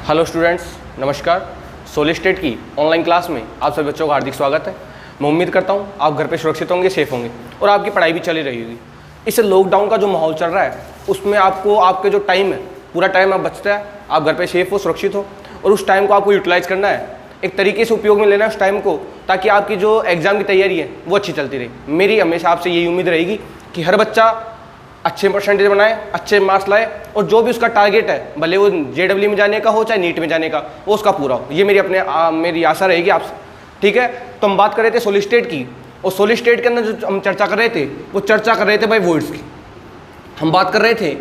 Hello students, नमस्कार। Solid state की online class में आप सभी बच्चों का हार्दिक स्वागत है। मैं उम्मीद करता हूँ आप घर पे सुरक्षित होंगे, सेफ होंगे और आपकी पढ़ाई भी चली रही होगी। इस लॉकडाउन का जो माहौल चल रहा है उसमें आपको आपके जो टाइम है, पूरा टाइम आप बचता है, आप घर पे सेफ हो, सुरक्षित हो और उस टाइम को आपको यूटिलाइज़ करना है, एक तरीके से उपयोग में लेना है उस टाइम को, ताकि आपकी जो एग्ज़ाम की तैयारी है वो अच्छी चलती रहे। मेरी हमेशा आपसे यही उम्मीद रहेगी कि हर बच्चा अच्छे परसेंटेज बनाए, अच्छे मार्क्स लाए और जो भी उसका टारगेट है, भले वो JEE में जाने का हो चाहे नीट में जाने का, वो उसका पूरा हो। ये मेरी आशा रहेगी आपसे, ठीक है। तो हम बात कर रहे थे सोलिड स्टेट की, और सोलिड स्टेट के अंदर जो हम चर्चा कर रहे थे वो चर्चा कर रहे थे भाई वॉइड्स की। हम बात कर रहे थे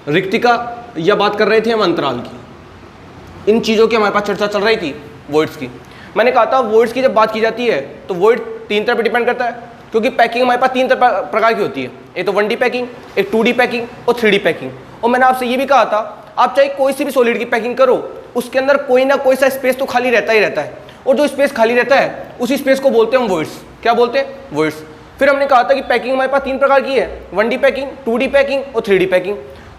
रिक्तिका या बात कर रहे थे हम अंतराल की। इन चीज़ों की हमारे पास चर्चा चल रही थी वॉइड्स की। मैंने कहा था वॉइड्स की जब बात की जाती है तो वॉइड तीन तरह पर डिपेंड करता है, क्योंकि पैकिंग हमारे पास तीन प्रकार की होती है। एक तो 1D पैकिंग, एक 2D पैकिंग और 3D पैकिंग। और मैंने आपसे ये भी कहा था आप चाहे कोई सी भी सॉलिड की पैकिंग करो, उसके अंदर कोई ना कोई सा स्पेस तो खाली रहता ही रहता है, और जो स्पेस खाली रहता है उसी स्पेस को बोलते हैं हम वॉइड्स। क्या बोलते हैं? वॉइड्स। फिर हमने कहा था कि पैकिंग हमारे पास तीन प्रकार की है, 1D पैकिंग, 2D पैकिंग और 3D पैकिंग।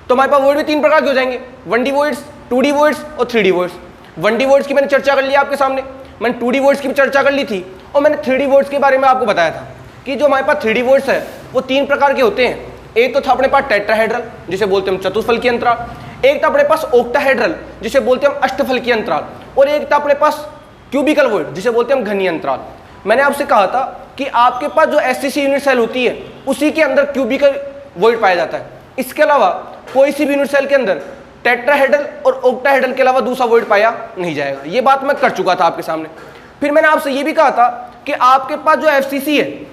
तो हमारे पास वॉइड भी तीन प्रकार के हो जाएंगे, 1D वॉइड्स, 2D वॉइड्स और 3D वॉइड्स। 1D वॉइड्स की मैंने चर्चा कर ली आपके सामने, मैंने 2D वॉइड्स की भी चर्चा कर ली थी, और मैंने 3D वॉइड्स के बारे में आपको बताया था कि जो हमारे पास 3D वॉइड्स है वो तीन प्रकार के होते हैं। एक तो था अपने पास टेट्राहेड्रल जिसे बोलते हैं हम चतुष्फलकीय अंतराल, एक था अपने पास ऑक्टाहेड्रल जिसे बोलते हैं हम अष्टफलकीय अंतराल, और एक था अपने पास क्यूबिकल वॉइड जिसे बोलते हैं हम घनीय अंतराल। मैंने आपसे कहा था कि आपके पास जो SCC यूनिट सेल होती है उसी के अंदर क्यूबिकल वॉइड पाया जाता है। इसके अलावा कोई सी भी यूनिट सेल के अंदर टेट्राहेड्रल और ऑक्टाहेड्रल के अलावा दूसरा वॉइड पाया नहीं जाएगा। ये बात मैं कर चुका था आपके सामने। फिर मैंने आपसे ये भी कहा था कि आपके पास जो FCC है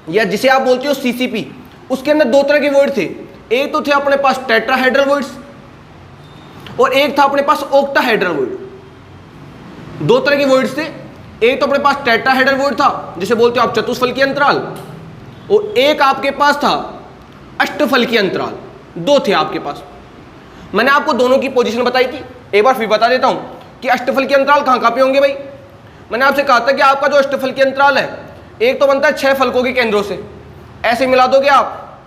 या जिसे आप बोलते हो CCP, उसके अंदर दो तरह के वॉइड थे। एक तो थे अपने पास टेट्राहेड्रल वॉइड्स और एक था अपने पास ऑक्टाहेड्रल वॉइड। दो तरह के वॉइड्स थे, एक तो अपने पास टेट्राहेड्रल वॉइड था जिसे बोलते हो आप चतुष्फलकीय अंतराल, और एक आपके पास था अष्टफलकीय अंतराल। दो थे आपके पास। मैंने आपको दोनों की पोजीशन बताई थी, एक बार फिर बता देता हूं कि अष्टफलकीय अंतराल कहां पे होंगे भाई। मैंने आपसे कहा था कि आपका जो अष्टफलकीय अंतराल है एक तो बनता है 6 फलकों के केंद्रों से, ऐसे मिला दोगे आप।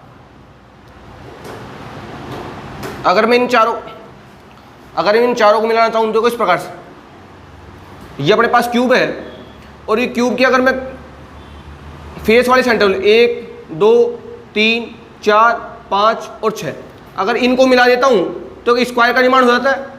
अगर मैं इन चारों को मिलाना चाहूं तो इस प्रकार से, ये अपने पास क्यूब है और ये क्यूब की अगर मैं फेस वाले सेंटर 1 2 3 4 5 और 6 अगर इनको मिला देता हूं तो स्क्वायर का निर्माण हो जाता है।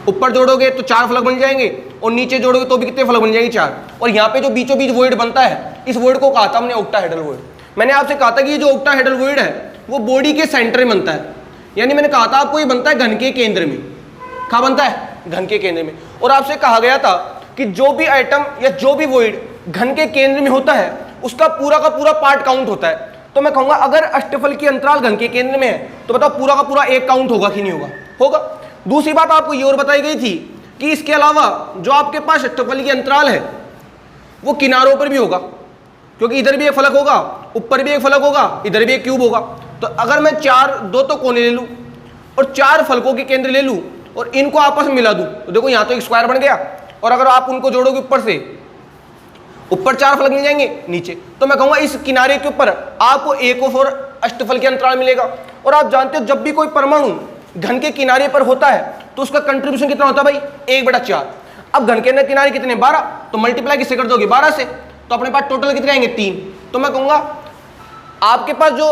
ऊपर जोड़ोगे तो 4 फलक बन जाएंगे और नीचे जोड़ोगे तो भी कितने फलक बन जाएंगे? 4। और यहाँ पे जो बीचों बीच वॉइड बनता है, इस वॉइड को कहा था हमने ऑक्टाहेड्रल वॉइड। मैंने आपसे कहा था कि ये जो ऑक्टाहेड्रल वॉइड है वो बॉडी के सेंटर में बनता है, यानी मैंने कहा था आपको ये बनता है घन के केंद्र में। कहाँ बनता है? घन के केंद्र में। और आपसे कहा गया था कि जो भी आइटम या जो भी वॉइड घन के केंद्र में होता है उसका पूरा का पूरा पार्ट काउंट होता है। तो मैं कहूँगा अगर अष्टफलकीय अंतराल घन के केंद्र में है तो बताओ पूरा का पूरा एक काउंट होगा कि नहीं होगा? होगा। दूसरी बात आपको ये और बताई गई थी कि इसके अलावा जो आपके पास अष्टफलकीय अंतराल है वो किनारों पर भी होगा, क्योंकि इधर भी एक फलक होगा, ऊपर भी एक फलक होगा, इधर भी एक क्यूब होगा। तो अगर मैं दो तो कोने ले लूं और 4 फलकों के केंद्र ले लूं और इनको आपस में मिला दूं तो देखो यहाँ तो एक स्क्वायर बन गया, और अगर आप उनको जोड़ोगे ऊपर से, ऊपर 4 फलक मिल जाएंगे नीचे, तो मैं कहूँगा इस किनारे के ऊपर आपको एक और अष्टफलकीय अंतराल मिलेगा। और आप जानते हो जब भी कोई परमाणु घन के किनारे पर होता है तो उसका कंट्रीब्यूशन कितना होता है भाई? 1/4। अब घन के किनारे कितने? 12, तो मल्टीप्लाई किससे कर दोगे? 12 से। तो अपने पास टोटल कितने आएंगे? 3। तो मैं कहूंगा आपके पास जो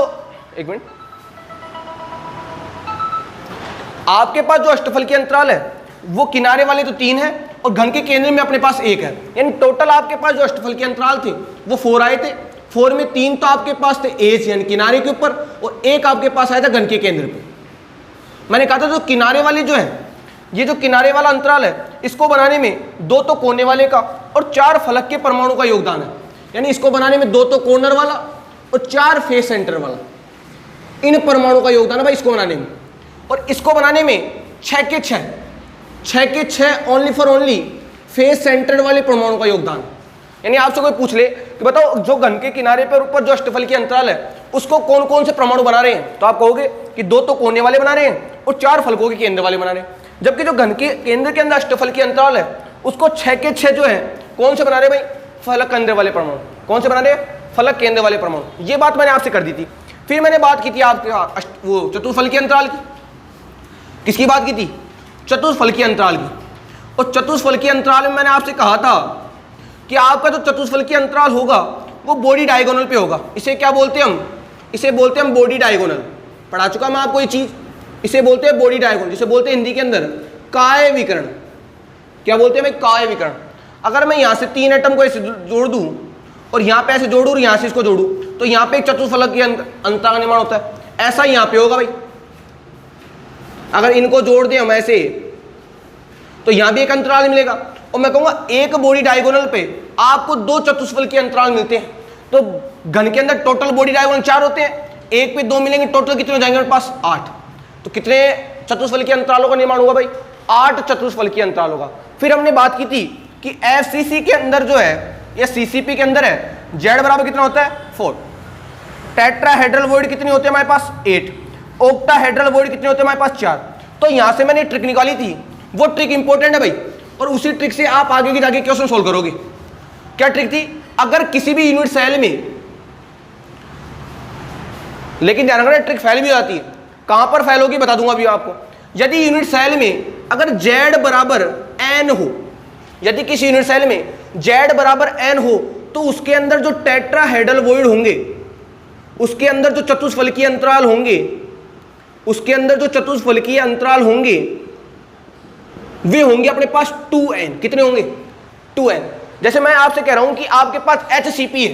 आपके पास जो अष्टफलकीय अंतराल है वो किनारे वाले तो 3 है और घन के केंद्र में अपने पास 1 है, यानी टोटल आपके पास जो अष्टफलकीय अंतराल थे वो 4 आए थे। 4 में 3 तो आपके पास थे एज यानी किनारे के ऊपर, और 1 आपके पास आया था घन के केंद्र पे। मैंने कहा था जो किनारे वाले जो है, ये जो किनारे वाला अंतराल है इसको बनाने में 2 तो कोने वाले का और 4 फलक के परमाणु का योगदान है, यानी इसको बनाने में 2 तो कॉर्नर वाला और 4 फेस सेंटर वाला, इन परमाणु का योगदान है भाई इसको बनाने में। और इसको बनाने में 6 के 6 only for only face centre वाले परमाणु का योगदान। यानी आपसे कोई पूछ ले कि बताओ जो घन के किनारे पर ऊपर जो अष्टफलकीय अंतराल है उसको कौन कौन से परमाणु बना रहे हैं, तो आप कहोगे कि 2 तो कोने वाले बना रहे हैं और 4 फलकों के केंद्र वाले बना रहे हैं। जबकि जो घन के केंद्र के अंदर अष्टफलकीय अंतराल है उसको 6 के 6 जो है कौन से बना रहे भाई? फलक केंद्र वाले परमाणु। कौन से बना रहे? फलक केंद्र वाले परमाणु। ये बात मैंने आपसे कर दी थी। फिर मैंने बात की थी आपके वो चतुष्फलकीय अंतराल की। किसकी बात की थी? चतुष्फलकीय अंतराल की। और चतुष्फलकीय अंतराल में मैंने आपसे कहा था कि आपका जो चतुष्फलकीय अंतराल होगा वो बॉडी डायगोनल पे होगा। इसे क्या बोलते हैं हम? इसे बोलते हैं हम बॉडी डायगोनल। पढ़ा चुका मैं आपको ये चीज। इसे बोलते हैं बॉडी डायगोनल, जिसे बोलते हैं हिंदी के अंदर काय विकर्ण। क्या बोलते हैं भाई? काय विकर्ण। अगर मैं यहाँ से 3 एटम को ऐसे जोड़ दूं और यहाँ पे ऐसे जोड़ूं और यहाँ से इसको जोड़ूं तो यहाँ पे एक चतुष्फलकीय अंतराल का निर्माण होता है। ऐसा यहाँ पे होगा भाई। अगर इनको जोड़ दें हम ऐसे तो यहाँ भी एक अंतराल मिलेगा। और मैं कहूँगा एक बॉडी डायगोनल पे आपको 2 चतुष्फलकीय अंतराल मिलते हैं। तो घन के अंदर टोटल बॉडी डायगोनल 4 होते हैं, एक पे 2 मिलेंगे, टोटल कितने हो जाएंगे मेरे पास? 8। तो कितने चतुष्फलकीय अंतरालों का निर्माण होगा भाई? 8 चतुष्फलकीय अंतराल होगा। फिर हमने बात की थी कि FCC के अंदर जो है या CCP के अंदर है Z बराबर कितना होता है? 4। टेट्राहेड्रल वॉइड कितने होते हैं हमारे पास? 8। ऑक्टाहेड्रल वॉइड कितने होते हैं हमारे पास? 4। तो यहां से मैंने ट्रिक निकाली थी, वो ट्रिक इंपॉर्टेंट है भाई, और उसी ट्रिक से आप आगे की जाके क्वेश्चन सोल्व करोगे। क्या ट्रिक थी? अगर किसी भी यूनिट सेल में, लेकिन ध्यान रखना ट्रिक फेल भी हो जाती है। कहां पर फेल होगी बता दूंगा अभी आपको। यदि यूनिट सेल में अगर Z बराबर n हो, यदि किसी यूनिट सेल में Z बराबर n हो तो उसके अंदर जो टेट्राहेड्रल वॉइड होंगे, उसके अंदर जो चतुष्फलकीय अंतराल होंगे, उसके अंदर जो चतुष्फलकीय अंतराल होंगे वे होंगे अपने पास 2n। कितने होंगे? 2n। जैसे मैं आपसे कह रहा हूं कि आपके पास HCP है,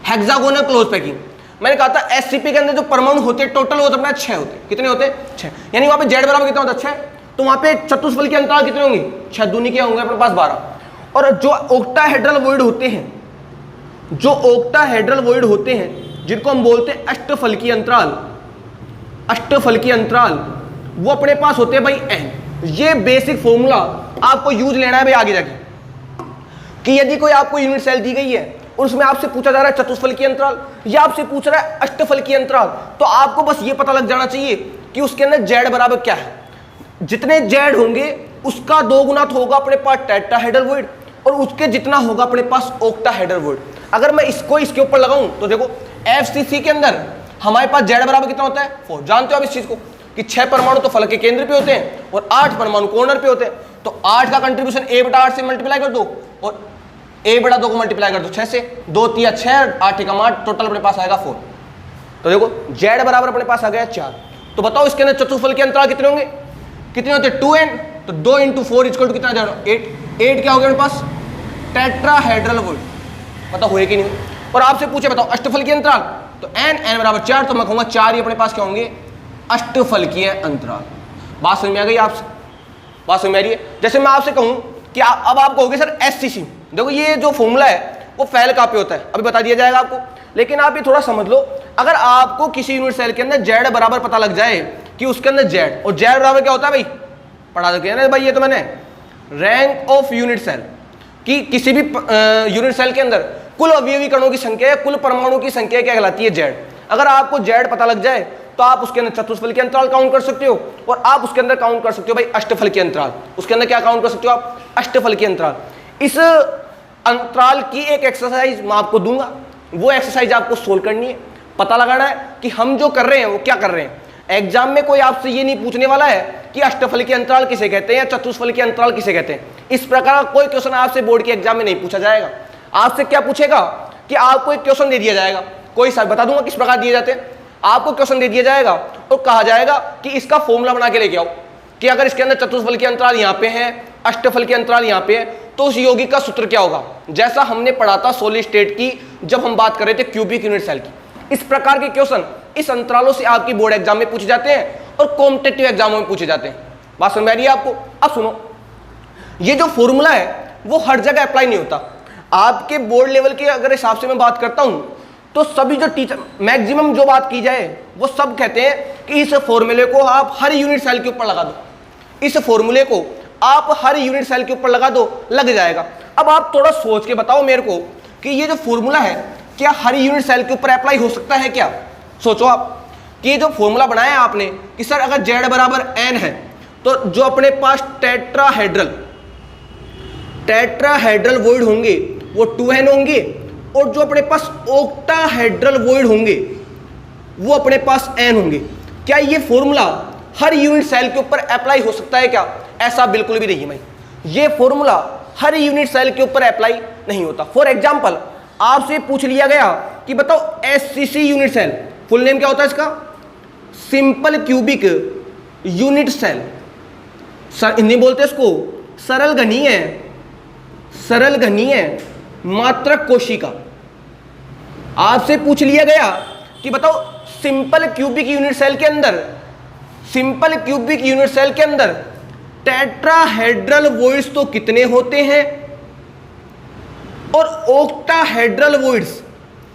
हेक्सागोनल क्लोज पैकिंग। मैंने कहा था SCP के अंदर जो परमाणु होते हैं टोटल वो तो अपना 6 होते हैं। कितने होते हैं? 6। यानी वहां पे Z बराबर कितना होता है? 6। तो वहां पे चतुष्फलकीय अंतराल कितने होंगे? 6 दूनी क्या होंगे अपने पास? 12। और जो ऑक्टाहेड्रल वॉइड होते हैं, जो ऑक्टाहेड्रल वॉइड होते हैं जिनको हम बोलते हैं अष्टफलकीय अंतराल, अष्टफलकीय अंतराल, वो अपने पास होते हैं भाई n। ये बेसिक फॉर्मूला आपको यूज लेना है भाई आगे जाके, कि यदि कोई आपको यूनिट सेल दी गई है और उसमें आपसे पूछा जा रहा है चतुष्फलकीय अंतराल या आपसे पूछ रहा है अष्टफलकीय अंतराल, तो आपको बस ये पता लग जाना चाहिए कि उसके अंदर Z बराबर क्या है। जितने Z होंगे उसका 2 गुना तो होगा अपने पास टेट्राहेड्रल वॉइड, और उसके जितना होगा अपने पास ऑक्टाहेड्रल वॉइड। अगर मैं इसको इसके ऊपर लगाऊं तो देखो FCC के अंदर हमारे पास Z बराबर कितना होता है? 4। जानते हो आप इस चीज को कि 6 परमाणु तो फलक के केंद्र पे होते हैं और 8 परमाणु कॉर्नर पे होते हैं। तो 8 का कंट्रीब्यूशन a/8 से मल्टीप्लाई कर दो और a/2 को मल्टीप्लाई कर दो 6 से। 2 3 6 8 एकम 8, टोटल अपने पास आएगा 4। तो देखो Z बराबर अपने पास आ गया 4। तो बताओ इसके अंदर चतुष्फलकीय अंतराल कितने होंगे? कितने होते हैं? 2n। तो 2 × 4 = कितना जाएगा? 8। 8 क्या हो गया मेरे पास? Tetrahedral void. बताओ हुए कि नहीं? और आपसे पूछे बताओ अष्टफलकीय अंतराल, तो n बराबर 4, तो मैं कहूंगा 4 ही अपने पास क्या होंगे? अष्टफलकीय अंतराल। बात समझ में आ गई आपसे? बात समझ में आ रही है? जैसे मैं आपसे कहूं कि अब आप कहोगे सर SCC, देखो ये जो फॉर्मूला है वो फेल कहाँ पे होता है अभी बता दिया जाएगा आपको, लेकिन आप ये थोड़ा समझ लो। अगर आपको किसी यूनिट सेल के अंदर Z बराबर पता लग जाए कि उसके अंदर Z, और Z बराबर क्या होता है भाई? पढ़ा दो ना भाई, ये तो मैंने रैंक ऑफ यूनिट सेल, कि किसी भी यूनिट सेल के अंदर कुल अवयवी कणों की संख्या या कुल परमाणु की संख्या क्या कहलाती है? Z। अगर आपको Z पता लग जाए तो आप उसके अंदर चतुष्फलकीय अंतराल काउंट कर सकते हो, और आप उसके अंदर काउंट कर सकते हो भाई अष्टफलकीय अंतराल। उसके अंदर क्या काउंट कर सकते हो आप? अष्टफलकीय अंतराल। इस अंतराल की एक एक्सरसाइज मैं आपको दूंगा, वो एक्सरसाइज आपको सोल्व करनी है, पता लगाना है कि हम जो कर रहे हैं वो क्या कर रहे हैं। एग्जाम में कोई आपसे ये नहीं पूछने वाला है कि अष्टफलकीय अंतराल किसे कहते हैं या चतुष्फलकीय अंतराल किसे कहते हैं। इस प्रकार का कोई क्वेश्चन आपसे बोर्ड के एग्जाम में नहीं पूछा जाएगा। आपसे क्या पूछेगा कि आपको एक क्वेश्चन दे दिया जाएगा, कोई सा बता दूंगा किस प्रकार दिए जाते हैं। आपको क्वेश्चन दे दिया जाएगा और कहा जाएगा कि इसका फॉर्मूला बना के लेके आओ, कि अगर इसके अंदर चतुष्फलकीय अंतराल यहाँ पे है, अष्टफलकीय अंतराल यहाँ पे है, तो उस यौगिक का सूत्र क्या होगा, जैसा हमने पढ़ा था सॉलिड स्टेट की जब हम बात कर रहे थे क्यूबिक यूनिट सेल की। इस प्रकार के क्वेश्चन इस अंतरालों से आपकी बोर्ड एग्जाम में पूछे जाते हैं और कॉम्पिटिटिव एग्जामों में पूछे जाते हैं। बात समझ में आ रही है आपको? अब सुनो, ये जो फॉर्मूला है वो हर जगह अप्लाई नहीं होता। आपके बोर्ड लेवल के अगर हिसाब से मैं बात करता हूं तो सभी जो टीचर मैक्सिमम जो बात की जाए वो सब कहते हैं कि इस फॉर्मूले को आप हर यूनिट सेल के ऊपर लगा दो, इस फॉर्मूले को आप हर यूनिट सेल के ऊपर लगा दो, लग जाएगा। अब आप थोड़ा सोच के बताओ मेरे को कि ये जो फॉर्मूला है क्या हर यूनिट सेल के ऊपर अप्लाई हो सकता है क्या? सोचो आप कि ये जो फॉर्मूला बनाया है आपने कि सर अगर Z बराबर n है तो जो अपने पास टेट्राहेड्रल वॉइड होंगे वो 2n होंगे, और जो अपने पास ऑक्टाहेड्रल वॉइड होंगे वो अपने पास n होंगे। क्या ये फॉर्मूला हर यूनिट सेल के ऊपर अप्लाई हो सकता है क्या? ऐसा बिल्कुल भी नहीं है भाई, ये फॉर्मूला हर यूनिट सेल के ऊपर अप्लाई नहीं होता। फॉर एग्जांपल आपसे पूछ लिया गया कि बताओ SCC unit cell, full name क्या होता है इसका? Simple cubic unit cell, Hindi बोलते हैं इसको सरल घनीय, सरल घनीय मात्रक कोशिका। आपसे पूछ लिया गया कि बताओ सिंपल क्यूबिक यूनिट सेल के अंदर, सिंपल क्यूबिक यूनिट सेल के अंदर टेट्राहेड्रल वॉइड्स तो कितने होते हैं और ऑक्टाहेड्रल वॉइड्स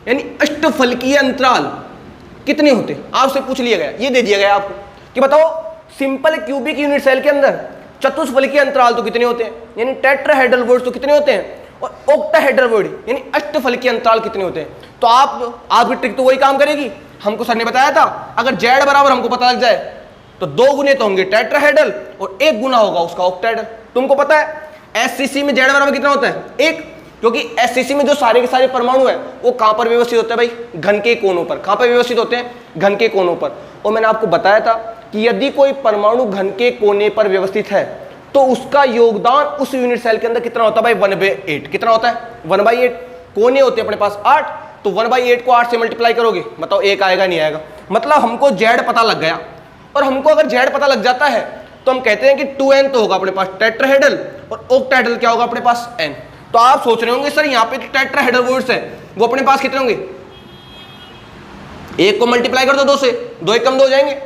यानी अष्टफलकीय अंतराल कितने होते हैं? आपसे पूछ लिया गया, ये दे दिया गया आपको कि बताओ सिंपल क्यूबिक यूनिट सेल के अंदर चतुष्फलकीय अंतराल तो कितने होते हैं, यानी टेट्राहेड्रल वॉइड्स तो कितने होते हैं, और ऑक्टाहेड्रल वॉइड यानी अष्टफलकीय अंतराल कितने होते हैं। तो आपकी ट्रिक तो वही काम करेगी, हमको सर ने बताया था अगर जेड बराबर हमको पता लग जाए तो 2 गुने तो होंगे टेट्राहेड्रल और 1 गुना होगा उसका ऑक्टाहेड्रल। तुमको पता है एससीसी में जेड बराबर कितना होता है? 1, क्योंकि एससीसी में जो सारे के सारे परमाणु है वो कहां पर व्यवस्थित होते हैं भाई? घन के कोनों पर। कहां पर व्यवस्थित होते हैं? घन के कोनों पर। और मैंने आपको बताया था कि यदि कोई परमाणु घन के कोने पर व्यवस्थित है तो उसका योगदान उस यूनिट सेल के अंदर कितना होता है भाई? 1/8। कितना होता है? 1/8। कोने होते हैं अपने पास 8, तो 1/8 को 8 से मल्टीप्लाई करोगे, बताओ 1 आएगा नहीं आएगा? मतलब हमको जेड पता लग गया, और हमको अगर जेड पता लग जाता है तो हम कहते हैं कि 2n तो होगा अपने पास टेट्राहेड्रल और ऑक्टाहेड्रल क्या होगा अपने पास? n। तो आप सोच रहे होंगे सर यहाँ पे टेट्राहेड्रल वॉइड्स है वो अपने पास कितने होंगे? 1 को मल्टीप्लाई कर दो 2 से, 2 1 कम 2 हो जाएंगे,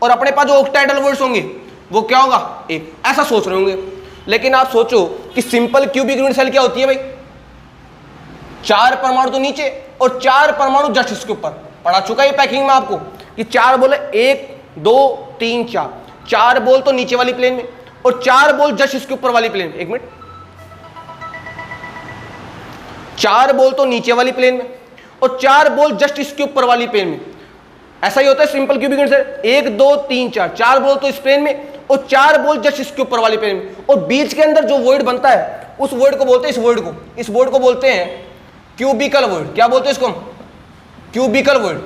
और अपने पास जो ऑक्टाहेड्रल वॉइड्स होंगे वो क्या होगा? 1। ऐसा सोच रहे होंगे, लेकिन आप सोचो कि सिंपल क्यूबिक यूनिट सेल क्या होती है भाई? 4 परमाणु तो नीचे और 4 परमाणु जस्ट इसके ऊपर। पढ़ा चुका है पैकिंग में आपको कि 4 बोले 1 2 3 4, 4 बोल तो नीचे वाली प्लेन में और 4 बोल जस्ट इसके ऊपर वाली प्लेन में। 1 मिनट, 4 बोल तो नीचे वाली प्लेन में और 4 बोल जस्ट इसके ऊपर वाली प्लेन में। ऐसा ही होता है सिंपल क्यूबिक यूनिट सेल। 1 2 3 4, 4 बोल तो इस प्लेन में और 4 बोल जस्ट इसके ऊपर वाली प्लेन में, और बीच के अंदर जो वॉइड बनता है उस वॉइड को बोलते हैं, इस वॉइड को बोलते हैं क्यूबिकल वॉइड। क्या बोलते हैं इसको? Cubical void.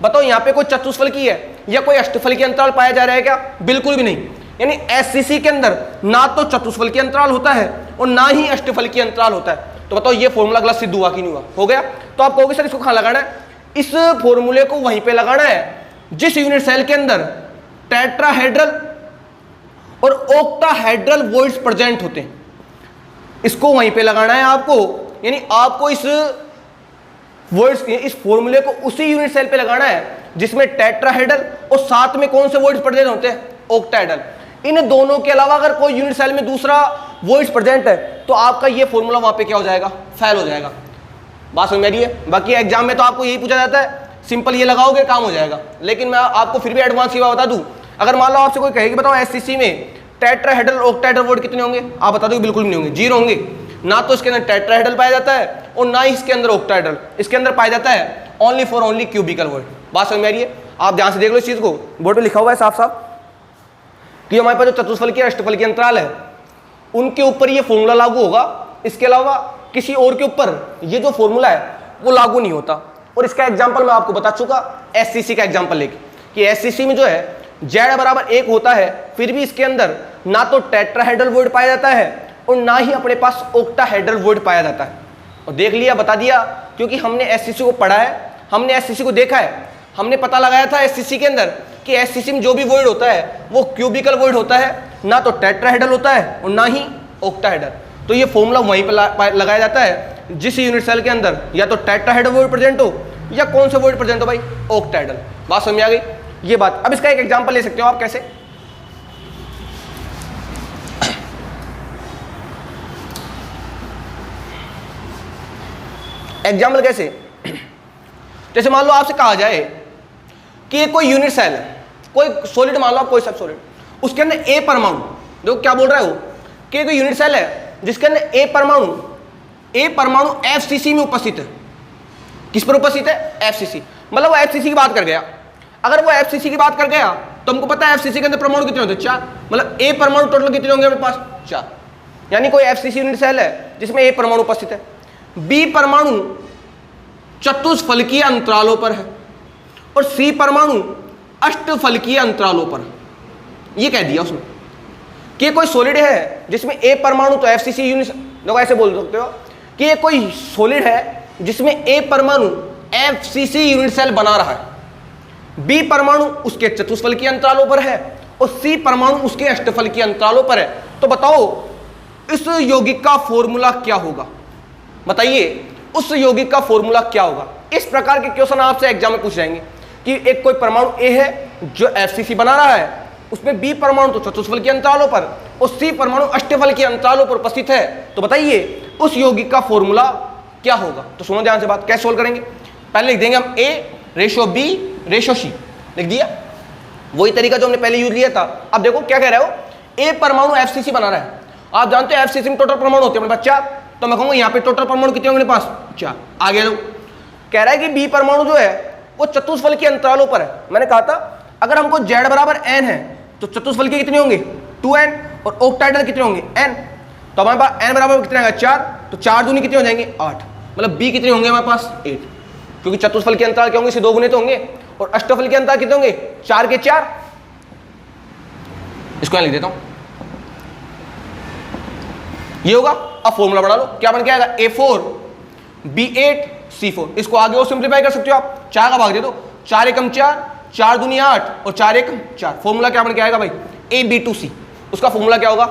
बताओ यहाँ पे कोई चतुष्फलकी है या कोई अष्टफलकीय अंतराल पाया जा रहा है क्या? बिल्कुल भी नहीं। यानी एससीसी के अंदर ना तो चतुष्फलकीय अंतराल होता है और ना ही अष्टफलकीय अंतराल होता है। तो बताओ ये फॉर्मूला गलत सिद्ध हुआ कि नहीं हुआ? हो गया। तो आप कहोगे सर इसको कहां लगाना है? इस फॉर्मूले को वहीं पे लगाना है जिस यूनिट सेल के अंदर टेट्राहेड्रल और ऑक्टाहेड्रल वॉइड्स प्रेजेंट होते हैं, इसको वहीं पे लगाना है आपको। यानी आपको इस वॉइड्स, इस फॉर्मूले को उसी यूनिट सेल पे लगाना है जिसमें टेट्राहेड्रल और साथ में कौन से वॉइड्स प्रेजेंट होते हैं? ऑक्टाहेड्रल। इन दोनों के अलावा अगर कोई यूनिट सेल में दूसरा वॉइड्स प्रेजेंट है तो आपका ये फॉर्मूला वहां पे क्या हो जाएगा? फेल हो जाएगा। बात समझ में आ रही है? बाकी एग्जाम में तो आपको यही पूछा जाता है, सिंपल ये लगाओगे काम हो जाएगा। लेकिन मैं आपको फिर भी एडवांस की बात बता दूं, अगर मान लो आपसे कोई कहे कि बताओ एससीसी में टेट्राहेड्रल ऑक्टाहेड्रल वॉइड कितने होंगे, आप बता दो बिल्कुल भी नहीं होंगे, 0 होंगे। ना तो इसके अंदर टेट्राहेड्रल पाया जाता है और ना ही इसके अंदर ऑक्टाहेड्रल, इसके अंदर पाया जाता है only for only cubical void. बात समझ में आ रही है? आप ध्यान से देख लो इस चीज को, बोर्ड पे लिखा हुआ है साफ साफ कि हमारे पास जो चतुष्फलकीय अष्टफलकीय अंतराल है उनके ऊपर ये फॉर्मूला लागू होगा, इसके अलावा किसी और के ऊपर ये जो फॉर्मूला है वो लागू नहीं होता। और इसका एग्जांपल मैं आपको बता चुका एससीसी का एग्जांपल लेके कि एससीसी में जो है जेड बराबर 1 होता है, फिर भी इसके अंदर ना तो टेट्राहेड्रल वॉइड पाया जाता है और ना ही अपने पास ऑक्टाहेड्रल वॉइड पाया जाता है। और देख लिया, बता दिया, क्योंकि हमने एससीसी को पढ़ा है, हमने एससीसी को देखा है, हमने पता लगाया था एससीसी के अंदर कि एससीसी में जो भी वॉइड होता है वो क्यूबिकल वॉइड होता है, ना तो टेट्राहेड्रल होता है और ना ही ऑक्टाहेड्रल। तो ये फॉर्मूला वहीं पर लगाया जाता है जिस यूनिट सेल के अंदर या तो टेट्राहेड्रल वॉइड प्रेजेंट हो या कौन से वॉइड प्रेजेंट हो भाई? ऑक्टाहेड्रल। बात समझ में आ गई? ये बात। अब इसका एक एग्जांपल ले सकते हो आप, कैसे? एग्जाम्पल कैसे? जैसे मान लो आपसे कहा जाए कि कोई यूनिट सेल है, कोई सॉलिड मान लो आप, कोई सब सॉलिड, उसके अंदर ए परमाणु, देखो क्या बोल रहा है वो कि कोई यूनिट सेल है जिसके अंदर ए परमाणु एफसीसी में उपस्थित है। किस पर उपस्थित है? एफसीसी। मतलब वो एफसीसी की बात कर गया। अगर वो एफसीसी की बात कर गया तो हमको पता है एफसीसी के अंदर परमाणु कितने होते हैं? 4। मतलब ए परमाणु टोटल कितने होंगे अपने पास? 4। यानी कोई एफसीसी यूनिट सेल है जिसमें ए परमाणु उपस्थित है। बी परमाणु चतुष्फलकीय अंतरालों पर है और सी परमाणु अष्टफलकीय अंतरालों पर है। ये कह दिया उसने कि कोई सॉलिड है जिसमें ए परमाणु, तो एफसीसी यूनिट, देखो ऐसे बोल सकते हो कि ये कोई सॉलिड है जिसमें ए परमाणु एफसीसी यूनिट सेल बना रहा है, बी परमाणु उसके चतुष्फलकीय अंतरालों पर है और सी परमाणु उसके अष्टफलकीय अंतरालों पर है। तो बताओ इस यौगिक का फॉर्मूला क्या होगा? बताइए उस यौगिक का फॉर्मूला क्या होगा? इस प्रकार के क्वेश्चन आपसे एग्जाम में पूछ जाएंगे कि एक कोई परमाणु ए है जो एफसीसी बना रहा है, उसमें बी परमाणु तो चतुष्फलकीय अंतरालों पर और सी परमाणु अष्टफलकीय अंतरालों पर उपस्थित है, तो बताइए उस यौगिक का फॉर्मूला क्या होगा? तो सुनो ध्यान से बात, कैसे सोल्व करेंगे? पहले लिख देंगे हम ए रेशो बी रेशो सी, लिख दिया, वही तरीका जो हमने पहले यूज लिया था। अब देखो क्या कह रहे हो, ए परमाणु एफसीसी बना रहा है, आप जानते हो एफसीसी में टोटल परमाणु होते हैं अपने पास 4, तो मैं कहूंगा यहाँ पे टोटल परमाणु कितने होंगे मेरे पास? 4। आगे लो, कह रहा है कि बी परमाणु जो है वो चतुष्फलकीय अंतरालों पर है। मैंने कहा था अगर हमको z बराबर n है तो चतुष्फलकीय कितने होंगे? 2n, और ऑक्टाइडल कितने होंगे? n। तो हमारे पास n बराबर कितना आएगा? 4, तो 4 दूनी कितने हो जाएंगे? 8, मतलब b कितने होंगे हमारे पास? 8, क्योंकि चतुष्फलकीय अंतराल क्या होंगे? इसे 2 गुने तो होंगे, और अष्टफलकीय अंतराल कितने होंगे? 4 के 4। इसको लिख देता हूं, ये होगा। अब फॉर्मूला बना लो, क्या बन के आएगा? A4 B8 C4। इसको आगे और सिंप्लीफाई कर सकते हो आप, 4 का भाग दे दो, 4 एकम 4, 4 दूनी 8 और 4 एकम 4। फॉर्मूला क्या बन के आएगा भाई? AB2C। उसका फॉर्मूला क्या होगा?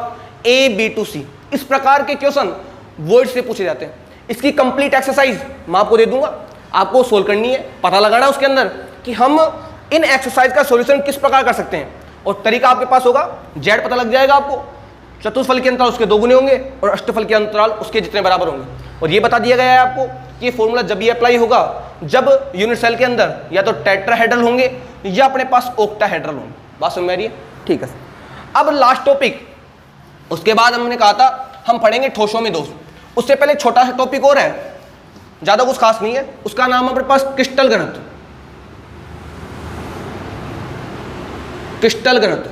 AB2C। इस प्रकार के क्वेश्चन वर्ड से पूछे जाते हैं। इसकी कंप्लीट एक्सरसाइज मैं आपको दे दूंगा, आपको सोल्व करनी है, पता लगाना है उसके अंदर कि हम इन एक्सरसाइज का सॉल्यूशन किस प्रकार कर सकते हैं, और तरीका आपके पास होगा। जेड पता लग जाएगा आपको, चतुष्फलकीय अंतराल उसके 2 गुने होंगे और अष्टफलकीय अंतराल उसके जितने बराबर होंगे। और ये बता दिया गया है आपको कि ये फॉर्मूला जब भी अप्लाई होगा जब यूनिट सेल के अंदर या तो टेट्राहेड्रल होंगे या अपने पास ऑक्टाहेड्रल होंगे। बात समझ में आ रही है? ठीक है। अब लास्ट टॉपिक, उसके बाद हमने कहा था हम पढ़ेंगे ठोसों में दोष। उससे पहले छोटा सा टॉपिक और है, ज्यादा कुछ खास नहीं है, उसका नाम अपने पास क्रिस्टल घनत्व। क्रिस्टल घनत्व,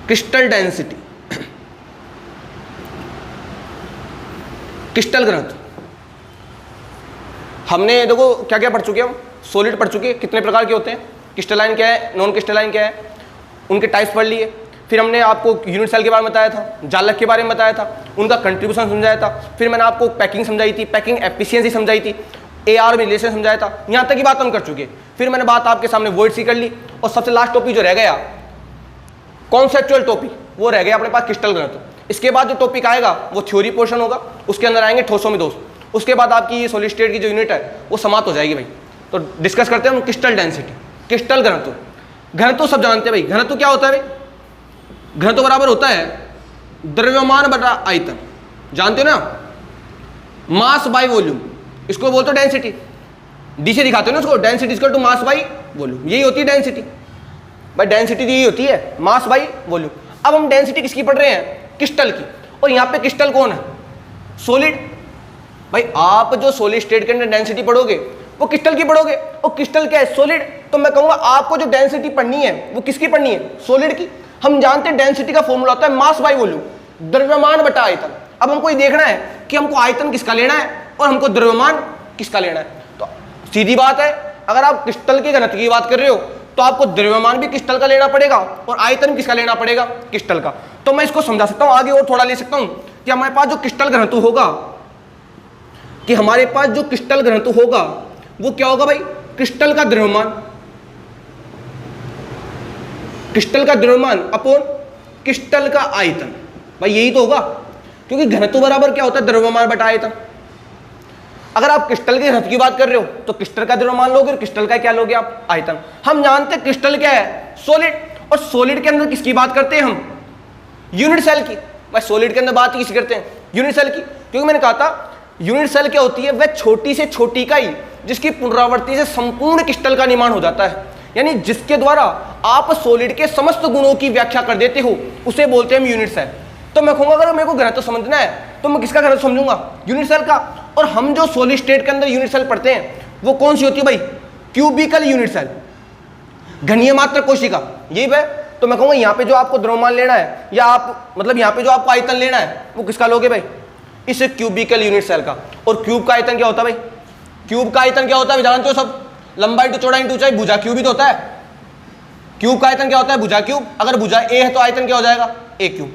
क्रिस्टल डेंसिटी, क्रिस्टल घनत्व। हमने देखो क्या क्या पढ़ चुके हैं हम, सॉलिड पढ़ चुके हैं, कितने प्रकार के होते हैं, क्रिस्टलाइन क्या है, नॉन क्रिस्टलाइन क्या है, उनके टाइप्स पढ़ लिए। फिर हमने आपको यूनिट सेल के बारे में बताया था, जालक के बारे में बताया था, उनका कंट्रीब्यूशन समझाया था। फिर मैंने आपको पैकिंग समझाई थी, पैकिंग एफिशिएंसी समझाई थी, AR में रिलेशन समझाया था। यहाँ तक की बात हम कर चुके। फिर मैंने बात आपके सामने वर्ड सी कर ली, और सबसे लास्ट टॉपिक जो रह गया कॉन्सेप्चुअल टॉपिक, वो रह गया अपने पास क्रिस्टल घनत्व। इसके बाद जो टॉपिक आएगा वो थ्योरी पोर्शन होगा, उसके अंदर आएंगे ठोसों में दोष। उसके बाद आपकी ये सॉलिड स्टेट की जो यूनिट है वो समाप्त हो जाएगी भाई। तो डिस्कस करते हैं हम क्रिस्टल डेंसिटी, क्रिस्टल घनत्व। घनत्व सब जानते हैं भाई, घनत्व क्या होता है भाई? घनत्व बराबर होता है द्रव्यमान बटा आयतन, जानते हो ना, मास बाय वॉल्यूम, इसको बोलते हो डेंसिटी। डी से दिखाते हो ना उसको, density equal to mass by volume, यही होती है डेंसिटी भाई। डेंसिटी यही होती है, मास बाय वॉल्यूम। अब हम डेंसिटी किसकी पढ़ रहे हैं? क्रिस्टल की। और यहाँ पे क्रिस्टल कौन है? सॉलिड। भाई आप जो सॉलिड स्टेट के अंदर डेंसिटी पढ़ोगे वो क्रिस्टल की पढ़ोगे, और क्रिस्टल क्या है? सॉलिड। तो मैं कहूंगा आपको जो डेंसिटी पढ़नी है वो किसकी पढ़नी है? सॉलिड की। हम जानते हैं डेंसिटी का फॉर्मूला होता है मास बाय वॉल्यूम, द्रव्यमान बटा आयतन। अब हमको ये देखना है कि हमको आयतन किसका लेना है और हमको द्रव्यमान किसका लेना है। तो सीधी बात है, अगर आप क्रिस्टल के घनत्व की बात कर रहे हो तो आपको द्रव्यमान भी क्रिस्टल का लेना पड़ेगा और आयतन किसका लेना पड़ेगा? क्रिस्टल का। तो मैं इसको समझा सकता हूं आगे और थोड़ा ले सकता हूं कि हमारे पास जो क्रिस्टल घनत्व होगा, कि हमारे पास जो क्रिस्टल घनत्व होगा वो क्या होगा भाई? क्रिस्टल का द्रव्यमान, क्रिस्टल का द्रव्यमान अपॉन क्रिस्टल का आयतन। भाई यही तो होगा, क्योंकि घनत्व बराबर क्या होता है? द्रव्यमान बटा आयतन। अगर आप क्रिस्टल के घनत्व की बात कर रहे हो तो क्रिस्टल का द्रव्यमान लोगे और क्रिस्टल का क्या लोगे आप? आयतन। हम जानते हैं क्रिस्टल क्या है? सॉलिड। और सॉलिड के अंदर किसकी बात करते हैं हम? यूनिट सेल की। भाई सॉलिड के अंदर बात किसकी करते हैं? यूनिट सेल की। क्योंकि मैंने कहा था यूनिट सेल क्या होती है? वह छोटी से छोटी इकाई जिसकी पुनरावृत्ति से संपूर्ण क्रिस्टल का निर्माण हो जाता है, यानी जिसके द्वारा आप सॉलिड के समस्त गुणों की व्याख्या कर देते हो, उसे बोलते हैं यूनिट सेल। तो मैं कहूंगा अगर मेरे को घनत्व समझना है तो मैं किसका घनत्व समझूंगा? यूनिट सेल का। और हम जो सॉलिड स्टेट के अंदर यूनिट सेल पढ़ते हैं वो कौन सी होती है भाई? क्यूबिकल यूनिट सेल, घनीय मात्र कोशिका, यही है। तो मैं कहूंगा यहाँ पे जो आपको द्रव्यमान लेना है या आप मतलब यहाँ पे जो आपको आयतन लेना है वो किसका लोगे भाई? इस क्यूबिकल यूनिट सेल का। और क्यूब का आयतन क्या होता है भाई? क्यूब का आयतन क्या होता है जानते हो सब? लंबाई टू चौड़ाई टू ऊंचाई, भुजा क्यूब ही तो होता है। क्यूब का आयतन क्या होता है? भुजा क्यूब। अगर भुजा ए है तो आयतन क्या हो जाएगा? ए क्यूब।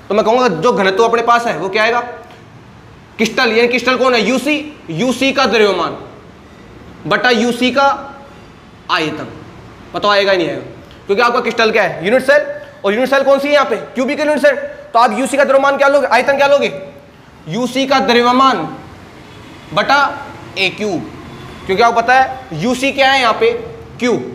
तो मैं कहूंगा जो घनत्व अपने पास है वो क्या आएगा? क्रिस्टल, यानी क्रिस्टल कौन है? यूसी, यूसी का द्रव्यमान बटा यूसी का आयतन। पता आएगा ही नहीं आएगा, क्योंकि आपका क्रिस्टल क्या है? यूनिट सेल, और यूनिट सेल कौन सी है यहाँ पे? Cubic unit cell. तो आप यूसी का द्रव्यमान क्या लोगे? आयतन क्या लोगे? यूसी का द्रव्यमान बटा ए क्यूब, क्योंकि आपको पता है यूसी क्या है यहाँ पे? क्यूब,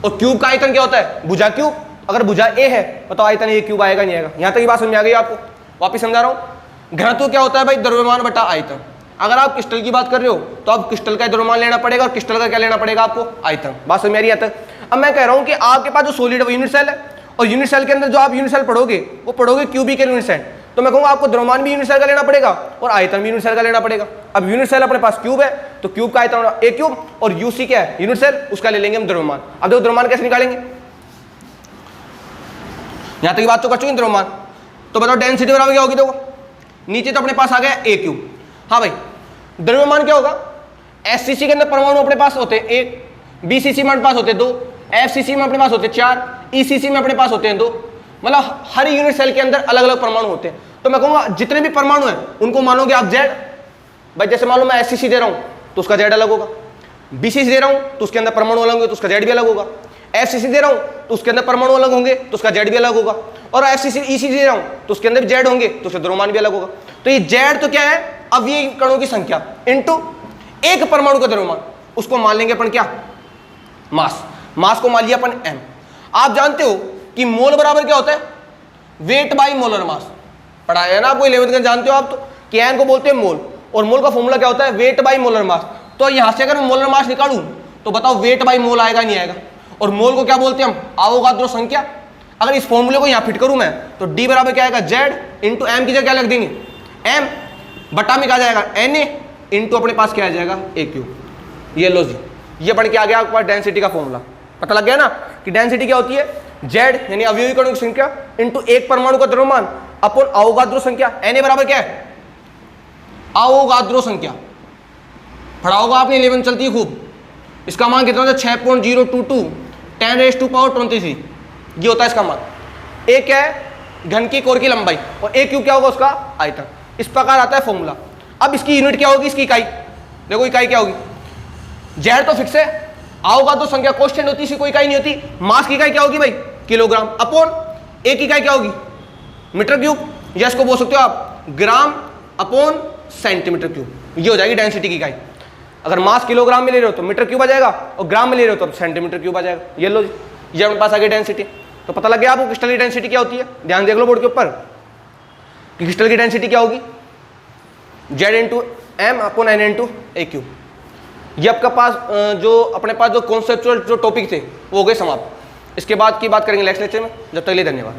और क्यूब का आयतन क्या होता है? भुजा क्यूब। अगर भुजा ए है तो आयतन ए क्यूब आएगा नहीं आएगा? यहाँ तक ये बात समझ में आ गई आपको? वापिस समझा रहा हूँ। घनत्व क्या होता है भाई? द्रव्यमान बटा आयतन। अगर आप क्रिस्टल की बात कर रहे हो तो आप क्रिस्टल का द्रव्यमान लेना पड़ेगा, और क्रिस्टल का क्या लेना पड़ेगा आपको? आयतन। बात समझ में आ रही है तक? अब मैं कह रहा हूँ कि आपके पास जो सॉलिड है यूनिट सेल है, और यूनिट सेल के अंदर जो आप यूनिट सेल पढ़ोगे वो पढ़ोगे क्यूबिक यूनिट सेल। तो मैं कहूँगा आपको द्रव्यमान भी यूनिट सेल का लेना पड़ेगा और आयतन भी यूनिट सेल का लेना पड़ेगा। अब यूनिट सेल अपने पास क्यूब है तो क्यूब का आयतन ए क्यूब, और यूसी क्या है? यूनिट सेल, उसका ले लेंगे हम द्रव्यमान। अब देखो द्रव्यमान कैसे निकालेंगे? यहां तक बात तो कर चुके हैं द्रव्यमान। तो बताओ डेंसिटी बराबर क्या होगी? देखो नीचे तो अपने पास आ गया ए क्यूब। हाँ भाई, द्रव्यमान क्या होगा? एससीसी के अंदर परमाणु अपने पास होते हैं 1, बीसीसी में अपने पास होते हैं 2, एफसीसी में अपने पास होते हैं 4, ईसीसी में अपने पास होते हैं 2। मतलब हर यूनिट सेल के अंदर अलग अलग परमाणु होते हैं। तो मैं कहूंगा जितने भी परमाणु हैं उनको मानोगे आप जेड। भाई जैसे मान लो मैं एससीसी दे रहा हूं तो उसका जेड अलग होगा, बीसीसी दे रहा हूं तो उसके अंदर परमाणु अलग होंगे तो उसका जेड भी अलग होगा, एफसीसी दे रहा हूं तो उसके अंदर परमाणु अलग होंगे तो उसका जेड भी अलग होगा, और एफसीसी ईसीसी दे रहा हूं तो उसके अंदर भी जेड होंगे तो उसका द्रव्यमान भी अलग होगा। तो ये जेड तो क्या है? अवयवी कणों की संख्या इनटू एक परमाणु का द्रव्यमान, उसको मान लेंगे अपन क्या? मास। मास को मान लिया अपन m। आप जानते हो कि मोल बराबर क्या होता है? Weight by molar mass. पढ़ाया है ना आपको 11th में, जानते हो आप तो कि n को बोलते हैं मोल, और मोल का फॉर्मूला क्या होता है? Weight by molar mass. तो यहां से अगर मैं मोलर मास निकालूं तो बताओ वेट बाई मोल आएगा नहीं आएगा? और मोल को क्या बोलते हैं हम? अवोगाद्रो संख्या। अगर इस फॉर्मूले को यहां फिट करूं मैं तो d बराबर क्या आएगा? z इंटू एम की जगह क्या लग देंगे? m बटा में क्या जाएगा? na इंटू अपने पास क्या आ जाएगा? ए क्यूब। ये लो जी, ये बढ़ के आ गया आपके पास डेंसिटी का फॉर्मूला। पता लग गया ना कि डेंसिटी क्या होती है? जेड यानी अवयवी कणों की संख्या इंटू एक परमाणु का द्रव्यमान अपन अवोगाद्रो संख्या। Na बराबर क्या है? अवोगाद्रो संख्या। पढ़ा होगा आपने 11 चलती है खूब। इसका मान कितना होता है? 6.022 10⁻23। ये होता है इसका मान। ए क्या है? घन की कोर की लंबाई, और ए क्यूब क्या होगा? उसका आयतन। इस प्रकार आता है फॉर्मूला। अब इसकी यूनिट क्या होगी? इसकी इकाई देखो, इकाई क्या होगी? जेड तो फिक्स है, अवोगाद्रो संख्या कांस्टेंट होती है, इसकी कोई इकाई नहीं होती। मास की इकाई क्या होगी भाई? किलोग्राम। अपॉन ए की इकाई क्या होगी? मीटर क्यूब, या इसको बोल सकते हो आप ग्राम अपॉन सेंटीमीटर क्यूब। ये हो जाएगी डेंसिटी की इकाई। अगर मास किलोग्राम में ले रहे हो तो मीटर क्यूब आ जाएगा, और ग्राम में ले रहे हो तो सेंटीमीटर क्यूब आ जाएगा। ये लो जी, ये अपने पास आ गई डेंसिटी। तो पता लग गया आपको क्रिस्टल की डेंसिटी क्या होती है? ध्यान देख लो बोर्ड के ऊपर कि क्रिस्टल की डेंसिटी क्या होगी? Z into M upon N into A cube. ये आपका पास जो अपने पास जो कॉन्सेप्चुअल जो टॉपिक थे वो हो गए समाप्त। इसके बाद की बात करेंगे नेक्स्ट लेक्चर में। जब तक के लिए धन्यवाद।